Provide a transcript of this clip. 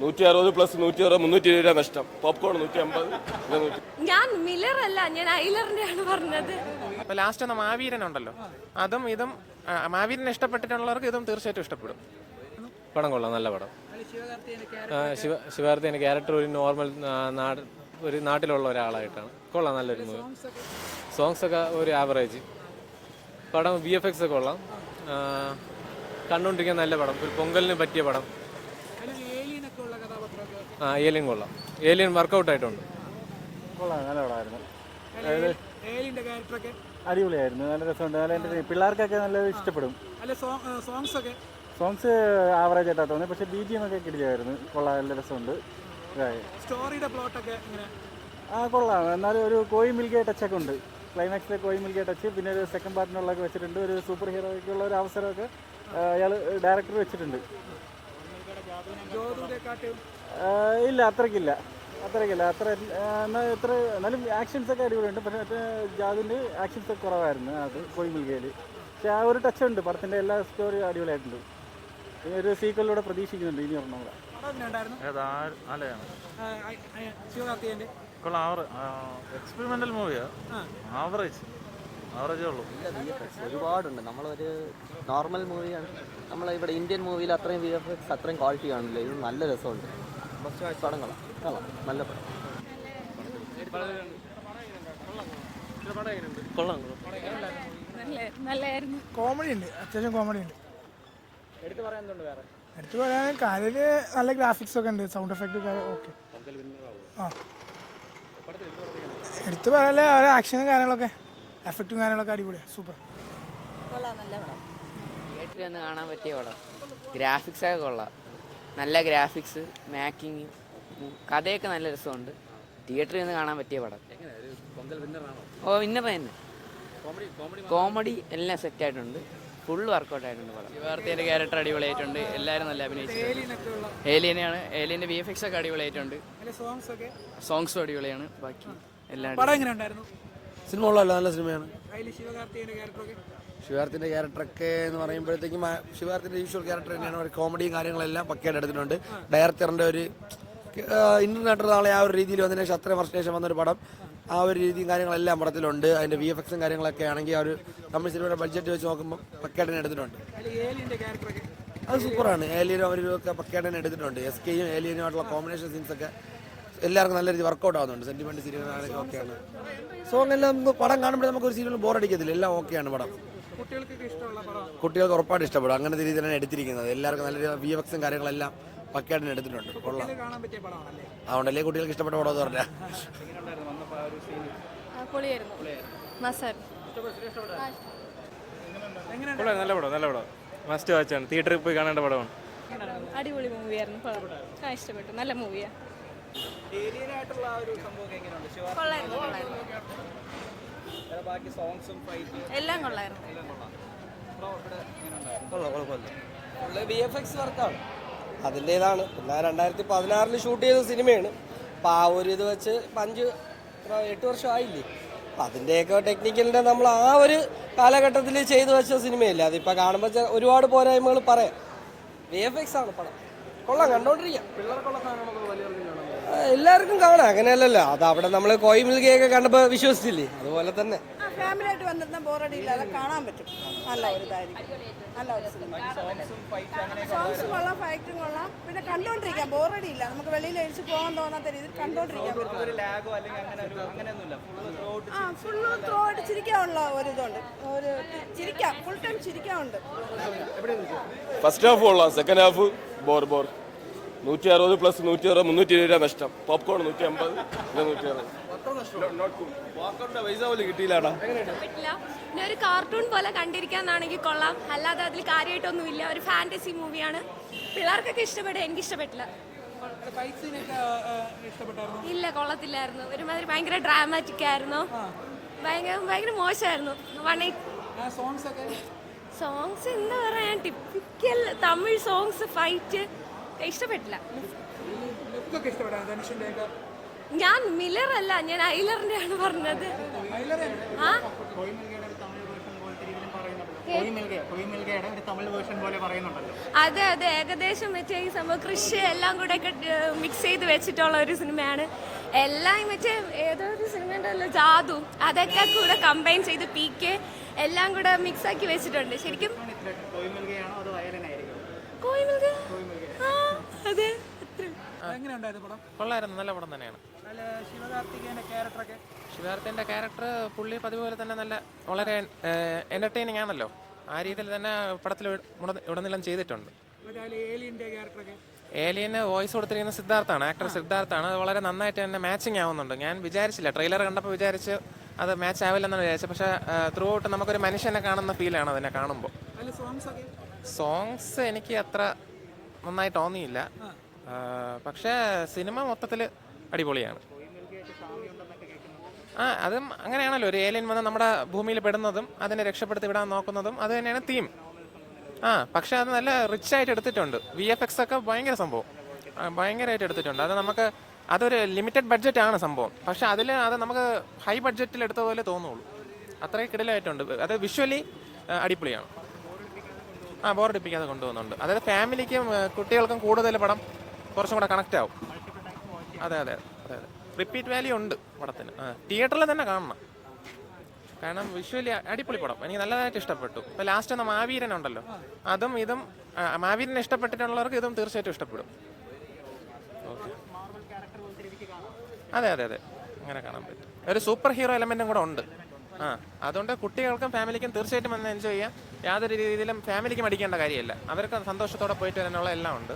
160 plus 160 320 രൂപ നഷ്ടം. Popcorn 150. ഞാൻ മില്ലർ അല്ല, ഞാൻ ഐലറിന്റെ ആണ് പറഞ്ഞത്. അപ്പോൾ ലാസ്റ്റ് ഒന്ന് മാവീരൻ ഉണ്ടല്ലോ, അതും ഇതും മാവീരനെ ഇഷ്ടപ്പെട്ടിട്ടുള്ളവർക്ക് ഇതും തീർച്ചയായിട്ടും ഇഷ്ടപ്പെടും. പടം കൊള്ളാം, നല്ല പടം. ശിവകാർത്തികേയൻ്റെ ക്യാരക്ടർ ഒരു നോർമൽ ഒരു നാട്ടിലുള്ള ഒരാളായിട്ടാണ്. കൊള്ളാം, നല്ലൊരു മൂവി. സോങ്സ് ഒക്കെ ഒരു ആവറേജ്. പടം VFX ഒക്കെ കൊള്ളാം, കണ്ടുകൊണ്ടിരിക്കാൻ നല്ല പടം, ഒരു പൊങ്കലിന് പറ്റിയ പടം. ഏലിയൻ കൊള്ളാം, ഏലിയൻ വർക്കൗട്ട് ആയിട്ടുണ്ട്. കൊള്ളാം, നല്ല പടമായിരുന്നു. അടിപൊളിയായിരുന്നു, നല്ല രസമുണ്ട്, നല്ല പിള്ളേർക്കൊക്കെ നല്ല ഇഷ്ടപ്പെടും. സോങ്സ് ആവറേജ് ആയിട്ടാണ് തോന്നി, പക്ഷെ BGM ഒക്കെ കിടിലായിരുന്നു. കൊള്ളാം, നല്ല രസമുണ്ട്. കൊള്ളാം, എന്നാലും ഒരു കോയി മിൽഗെ ടച്ചൊക്കെ ഉണ്ട്. ക്ലൈമാക്സിലെ കോയി മിൽഗെ ടച്ച്, പിന്നെ ഒരു സെക്കൻഡ് പാർട്ടിനുള്ളതൊക്കെ വെച്ചിട്ടുണ്ട്. ഒരു സൂപ്പർ ഹീറോയ്ക്കുള്ള ഒരു അവസരമൊക്കെ അയാൾ ഡയറക്ടർ വെച്ചിട്ടുണ്ട്. ഇല്ല, അത്രയ്ക്കില്ല. എന്നാലും ആക്ഷൻസ് ഒക്കെ അടിപൊളിയുണ്ട്. പക്ഷേ മറ്റേ ജാതിൻ്റെ ആക്ഷൻസ് ഒക്കെ കുറവായിരുന്നു അത് കോയി മിൽഗയിൽ. പക്ഷെ ആ ഒരു ടച്ച് ഉണ്ട്, പടത്തിൻ്റെ എല്ലാ സ്റ്റോറിയും അടിപൊളിയായിട്ടുണ്ട്. ഒരു സീക്വലിലൂടെ പ്രതീക്ഷിക്കുന്നുണ്ട് ഇനി ഒരെണ്ണം കൂടെ. എക്സ്പെരിമെന്റൽ മൂവിയാ, ആവറേജേ ഉള്ളൂ. ഒരുപാടുണ്ട്. നമ്മളൊരു നോർമൽ മൂവിയാണ്. നമ്മളിവിടെ ഇന്ത്യൻ മൂവിയിൽ അത്രയും VFX അത്രയും ക്വാളിറ്റി കാണില്ല. ഇത് നല്ല രസമുണ്ട്. പടം കൊള്ളാം, നല്ല പടം. നല്ലായിരുന്നു. കോമഡി ഉണ്ട്, അത്യാവശ്യം കോമഡി ഉണ്ട്. എടുത്തു പറയാൻ കാര്യം നല്ല ഗ്രാഫിക്സ് ഒക്കെ ഉണ്ട്, സൗണ്ട് എഫക്റ്റ് ഒക്കെ ഓക്കെ. എടുത്തു പറയാല്ലേ, ഓരോ ആക്ഷനും കാര്യങ്ങളൊക്കെ എഫക്റ്റും കാര്യങ്ങളൊക്കെ അടിപൊളിയാണ്, സൂപ്പർ. തിയേറ്ററിൽ ഒന്ന് കാണാൻ പറ്റിയ പടം. ഗ്രാഫിക്സ് ഒക്കെ കൊള്ളാം, നല്ല ഗ്രാഫിക്സ്, മേക്കിങ്, കഥയൊക്കെ നല്ല രസമുണ്ട്. തിയേറ്ററിൽ നിന്ന് കാണാൻ പറ്റിയ പടം. വിന്നർ തന്നെ. കോമഡി എല്ലാം സെറ്റായിട്ടുണ്ട്, ഫുൾ വർക്കൗട്ട് ആയിട്ടുണ്ട് പടം. ശിവകാർത്തികേയൻ്റെ ക്യാരക്ടർ അടിപൊളിയായിട്ടുണ്ട്, എല്ലാവരും നല്ല അഭിനയിച്ചിട്ടുണ്ട്. ഏലിയനാണ്, ഏലിയൻ്റെ VFX ഒക്കെ അടിപൊളിയായിട്ടുണ്ട്, സോങ്സും അടിപൊളിയാണ്. ബാക്കി എല്ലാം സിനിമ ഉള്ളതല്ല, നല്ല സിനിമയാണ്. ശിവകാർത്തിൻ്റെ ക്യാരക്ടറൊക്കെ എന്ന് പറയുമ്പോഴത്തേക്കും ശിവകാർത്തിൻ്റെ യൂഷ്വൽ ക്യാരക്ടർ തന്നെയാണ്. ഒരു കോമഡിയും കാര്യങ്ങളെല്ലാം പക്കയായിട്ട് എടുത്തിട്ടുണ്ട്. ഡയറക്ടറിൻ്റെ ഒരു ഇന്റർനെറ്റ് നാളെ ആ ഒരു രീതിയിൽ വന്നതിന് ശേഷം അത്രയും വർഷം ശേഷം വന്നൊരു പടം, ആ ഒരു രീതിയും കാര്യങ്ങളെല്ലാം പടത്തിലുണ്ട്. അതിൻ്റെ VFXും കാര്യങ്ങളൊക്കെ ആണെങ്കിൽ ആ ഒരു തമിഴ് സിനിമയുടെ ബഡ്ജറ്റ് വെച്ച് നോക്കുമ്പോൾ പക്കയായിട്ട് എടുത്തിട്ടുണ്ട്. അത് സൂപ്പറാണ്. ഏലിയനും അവരൊക്കെ പക്കയായിട്ട് എടുത്തിട്ടുണ്ട്. SKയും ഏലിയനുമായിട്ടുള്ള കോമ്പിനേഷൻ സീൻസൊക്കെ എല്ലാവർക്കും നല്ല രീതി വർക്കൗട്ട് ആവുന്നുണ്ട്. സെന്റിമെന്റ് സീരിയലൊക്കെ ഓക്കെയാണ്. സോങ് എല്ലാം പടം കാണുമ്പോഴേ നമുക്ക് ഒരു സീരിയൽ ബോറടിക്കത്തില്ല, എല്ലാം ഓക്കെയാണ് പടം. കുട്ടികൾക്ക് ഉറപ്പായിട്ട് ഇഷ്ടപ്പെടും. അങ്ങനത്തെ രീതിയിലാണ് എടുത്തിരിക്കുന്നത്. എല്ലാവർക്കും നല്ല VFXും കാര്യങ്ങളെല്ലാം പക്കയായിട്ട് എടുത്തിട്ടുണ്ട്. കൊള്ളാം, അതുകൊണ്ടല്ലേ കുട്ടികൾക്ക് ഇഷ്ടപ്പെട്ട പടം എന്ന് പറഞ്ഞാൽ. നല്ല പടം, മസ്റ്റ് വാച്ചാണ്. തിയേറ്ററിൽ പോയി കാണേണ്ട പടമാണ്. അടിപൊളി മൂവിയായിരുന്നു, ഇഷ്ടപ്പെട്ടു, നല്ല മൂവിയാണ്. എല്ലാം കൊള്ളായിരുന്നു. VFX വർക്കാണ്, അതിൻ്റേതാണ്. പിന്നെ 2016 ഷൂട്ട് ചെയ്ത സിനിമയാണ്. അപ്പം ആ ഒരു ഇത് വെച്ച് 5-8 വർഷം ആയില്ലേ. അപ്പം അതിൻ്റെയൊക്കെ ടെക്നിക്കലിൻ്റെ നമ്മൾ ആ ഒരു കാലഘട്ടത്തിൽ ചെയ്തു വെച്ച സിനിമയല്ലേ. അതിപ്പോൾ കാണുമ്പോൾ ഒരുപാട് പോരായ്മകൾ പറയാം. VFX ആണ് പടം, കൊള്ളാം, കണ്ടോണ്ടിരിക്കാം. എല്ലാവർക്കും കാണാം, അങ്ങനെയല്ലല്ലോ. അത് അവിടെ നമ്മൾ കോയി മിൽഗയൊക്കെ കണ്ടപ്പോൾ വിശ്വസിച്ചില്ലേ, അതുപോലെ തന്നെ ഫാമിലിയായിട്ട് വന്നിരുന്ന ബോറടി ഇല്ലാതെ കാണാൻ പറ്റും. നല്ല ഒരു ഇതായിരിക്കും, നല്ല ഒരു സിനിമ. സോങ്സ് കൊള്ളാം, ഫൈറ്റും കൊള്ളാം, പിന്നെ കണ്ടോണ്ടിരിക്കാം, ബോറടി ഇല്ല. നമുക്ക് വെളിയിൽ അഴിച്ച് പോകാൻ തോന്നാത്ത രീതിയിൽ കണ്ടോണ്ടിരിക്കാൻ പറ്റും. ഫുള്ള് ത്രോ ആയിട്ട് ചിരിക്കാനുള്ള ഒരു ഇതുണ്ട്, ഒരു ചിരിക്കാം, ഫുൾ ടൈം ചിരിക്കാറുണ്ട്. ഫസ്റ്റ് ഹാഫ് കൊള്ളാം, സെക്കൻഡ് ഹാഫ് ബോർ 160 പ്ലസ് 160 320 രൂപ നഷ്ടം. പോപ്കോൺ 150, 160. പൈസ പോലും കിട്ടിയില്ലാടാ. ഒരു കാർട്ടൂൺ പോലെ കണ്ടിരിക്കാന്നാണെങ്കിൽ കൊള്ളാം, അല്ലാതെ അതിൽ കാര്യമായിട്ടൊന്നുമില്ല. ഒരു ഫാന്റസി മൂവിയാണ്, പിള്ളേർക്കൊക്കെ ഇഷ്ടപ്പെടും. എനിക്ക് ഇഷ്ടപ്പെട്ടില്ല. ഇല്ല, കൊള്ളത്തില്ലായിരുന്നു. ഒരുമാതിരി ഭയങ്കര ഡ്രാമാറ്റിക് ആയിരുന്നു, ഭയങ്കര മോശമായിരുന്നു. സോങ്സ് എന്താ പറയാ, ടിപ്പിക്കൽ തമിഴ് സോങ്സ്, ഫൈറ്റ് ഇഷ്ടപ്പെട്ടില്ല. ഞാൻ മില്ലർ അല്ല, ഞാൻ ഐലറിന്റെ ആണ് പറഞ്ഞത്. അതെ അതെ, ഏകദേശം മറ്റേ ഈ സംഭവം കൃഷി എല്ലാം കൂടെ മിക്സ് ചെയ്ത് വെച്ചിട്ടുള്ള ഒരു സിനിമയാണ്. എല്ലാം മറ്റേ ഏതോ ഒരു സിനിമ ഉണ്ടല്ലോ ജാദു, അതൊക്കെ കൂടെ കമ്പൈൻ ചെയ്ത് PK എല്ലാം കൂടെ മിക്സ് ആക്കി വെച്ചിട്ടുണ്ട്. ശരിക്കും കോയി മിൽഗ, ആ അതെ. കൊള്ളായിരുന്നു, നല്ല പടം തന്നെയാണ്. ശിവകാർത്തികേയന്റെ ക്യാരക്ടർ പുള്ളി പതിവ് പോലെ തന്നെ നല്ല വളരെ എന്റർടൈനിങ് ആണല്ലോ. ആ രീതിയിൽ തന്നെ പടത്തിൽ ഉടനീളം ചെയ്തിട്ടുണ്ട്. ഏലിയന് വോയിസ് കൊടുത്തിരിക്കുന്ന സിദ്ധാർത്ഥാണ്, ആക്ടർ സിദ്ധാർത്ഥാണ്. അത് വളരെ നന്നായിട്ട് തന്നെ മാച്ചിങ് ആവുന്നുണ്ട്. ഞാൻ വിചാരിച്ചില്ല, ട്രെയിലർ കണ്ടപ്പോൾ വിചാരിച്ച് അത് മാച്ച് ആവില്ലെന്നാണ് വിചാരിച്ചത്. പക്ഷേ ത്രൂ ഔട്ട് നമുക്കൊരു മനുഷ്യനെ കാണുന്ന ഫീലാണ് അതിനെ കാണുമ്പോൾ. സോങ്സ് എനിക്ക് അത്ര നന്നായി തോന്നിയില്ല, പക്ഷേ സിനിമ മൊത്തത്തിൽ അടിപൊളിയാണ്. അതും അങ്ങനെയാണല്ലോ, ഒരു ഏലിയൻ വന്ന് നമ്മുടെ ഭൂമിയിൽ പെടുന്നതും അതിനെ രക്ഷപ്പെടുത്തി വിടാൻ നോക്കുന്നതും അത് തന്നെയാണ് തീം. പക്ഷെ അത് നല്ല റിച്ച് ആയിട്ട് എടുത്തിട്ടുണ്ട്. VFX ഒക്കെ ഭയങ്കര സംഭവം, ഭയങ്കരമായിട്ട് എടുത്തിട്ടുണ്ട്. അത് നമുക്ക് അതൊരു ലിമിറ്റഡ് ബഡ്ജറ്റ് ആണ് സംഭവം, പക്ഷെ അത് നമുക്ക് ഹൈ ബഡ്ജറ്റിൽ എടുത്ത പോലെ തോന്നുള്ളൂ. അത്രയും കിടിലായിട്ടുണ്ട്. അത് വിഷ്വലി അടിപൊളിയാണ്. ബോറടിപ്പിക്കാതെ കൊണ്ടുപോകുന്നുണ്ട്. അതായത് ഫാമിലിക്കും കുട്ടികൾക്കും കൂടുതൽ പടം കുറച്ചും കൂടെ കണക്റ്റ് ആവും. അതെ അതെ അതെ അതെ, റിപ്പീറ്റ് വാല്യൂ ഉണ്ട് പടത്തിന്. തിയേറ്ററിൽ തന്നെ കാണണം, കാരണം വിഷ്വലി അടിപൊളി പടം. എനിക്ക് നല്ലതായിട്ട് ഇഷ്ടപ്പെട്ടു. ഇപ്പം ലാസ്റ്റ് ഒന്ന് മാവീരൻ ഉണ്ടല്ലോ, അതും ഇതും മാവീരനെ ഇഷ്ടപ്പെട്ടിട്ടുള്ളവർക്ക് ഇതും തീർച്ചയായിട്ടും ഇഷ്ടപ്പെടും. ഓക്കെ, അതെ അതെ അതെ, അങ്ങനെ കാണാൻ പറ്റും. ഒരു സൂപ്പർ ഹീറോ എലമെന്റും കൂടെ ഉണ്ട്. അതുകൊണ്ട് കുട്ടികൾക്കും ഫാമിലിക്കും തീർച്ചയായിട്ടും വന്ന് എൻജോയ് ചെയ്യാം. യാതൊരു രീതിയിലും ഫാമിലിക്ക് മടിക്കേണ്ട കാര്യമില്ല. അവർക്ക് സന്തോഷത്തോടെ പോയിട്ട് വരാനുള്ള എല്ലാം ഉണ്ട്.